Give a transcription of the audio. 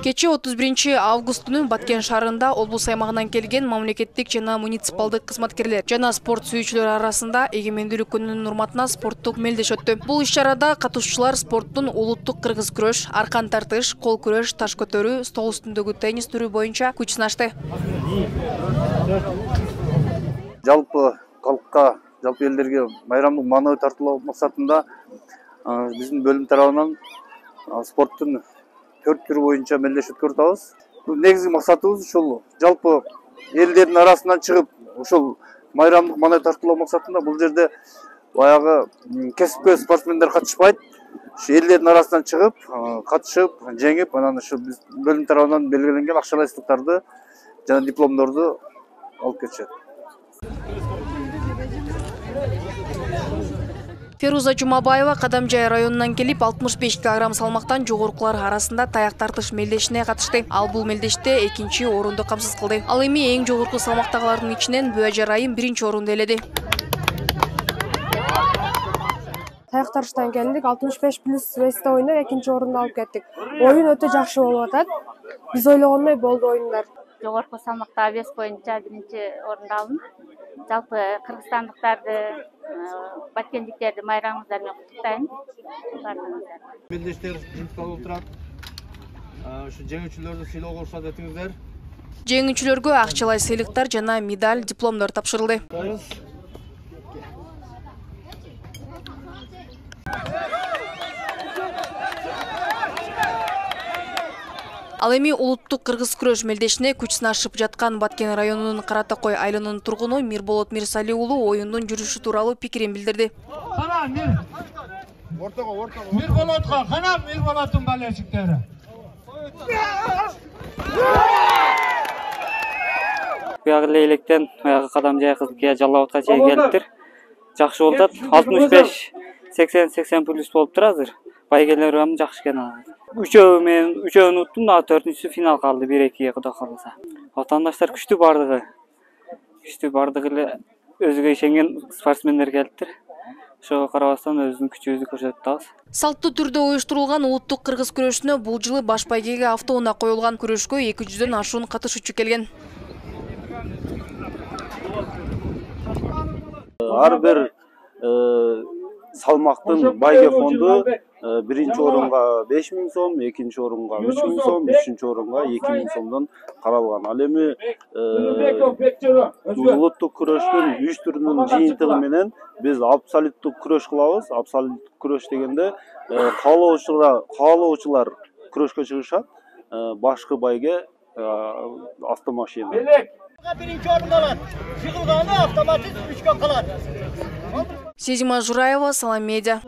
Кече 31 күнү Баткен шаарында облус аймагынан келген мамлекеттик жана муниципалдык кызматкерлер жана спорт сүйүүчүлөр арасында эгемендүүлүк күнүнүн урматына спорттук мелдеш өттү. Бул иш-чарада катышуучулар спорттун улуттук кыргыз күрөш, аркан тартыш, кол күрөш, таш көтөрүү, стол үстүндөгү теннис түрү боюнча күч сынашты. Жалпы калкка, жалпы элдерге майрамдык маанай тартуулоо максатында биздин бөлүм тарабынан спорттун 4 түрү боюнча мелдеш өткөрүп. Негизги максатыбыз ушул жалпы элдердин арасынан чыгып, ушул майрамдык маанай тартуулоо максатында бул жерде баягы кесипкөй спортсмендер катышпайт. Ушу элдердин арасынан чыгып, катышып, жеңип, анан ушу биз бөлүм тарабынан белгиленген акчалай сыйлыктарды жана дипломдорду алып кетишет. Феруза Жумабаева Кадамжай районунан келип 65 кг салмактан жогоркулар арасында таяк тартыш мелдешине катышты. Ал бул мелдеште 2-чи орунду камсыз кылды. Ал эми эң жогорку салмактагылардын ичинен Бүажар Айым 1-чи орунду ээледи. Таяк тартыштан келдик, 65 плюс весте ойноп 2-чи орунду алып кеттик. Оюн өтө жакшы болуп атат. Биз ойлогондой болду оюндар. Жогорку салмакта вес боюнча 1-чи орунду алдым. Жалпы кыргызстандыктарды, баткендиктерди майрамыңыздар менен куттуктайм. Мелдештер жыйынтыкталып турат. Ушу жеңүүчүлөрдү сыйлоого уруксат этиңиздер. Жеңүүчүлөргө акчалай сыйлыктар жана медаль, дипломдор тапшырылды. Ал эми улуттук кыргыз күрөш мелдешине күч сынашып жаткан Баткен районунун Каратакой айылынын тургуну Мирболот Мирсали уулу оюндун жүрүшү тууралуу пикирин билдирди. Мирболотко кана Мирболоттун балечиктери. Буягы Лейлектен буягы Кадамжай кызыкка Жалал-Абадка чейин келиптир. Жакшы болуп атат. 65-80 плюс болуптур азыр. Байгелер ham жакшы экен. Үчөөнү уттум, да 4-сү финал калды 1-2 Кудай кааласа. Ватандаштар күчтүү бардыгы эле өзүгө ишенген спортсмендер келиптир. Ошого карабастан өзүнүн күчүбүздү көрсөтүп атабыз. Салттуу түрдө уюштурулган улуттук кыргыз күрөшүнө бул жылы баш байгеге автоунаа коюлган. Күрөшкө 200дөн ашуун катышуучу келген. Ар бир салмактын байге фонду 1-чи орунга 5000 сом, 2-чи орунга 3000 сом, 3-чү орунга 2000 сомдон каралган. Ал эми улуттук күрөштүн 3 түрүнүн жыйынтыгы менен биз абсолюттук күрөш кылабыз. Абсолюттук күрөш дегенде каалоочулар күрөшкө чыгышат. Башкы байге автомашина. 1-чи орунду алат. Чыгылганы автоматик 3кө калат. Сезима Жураева, Салам Медиа.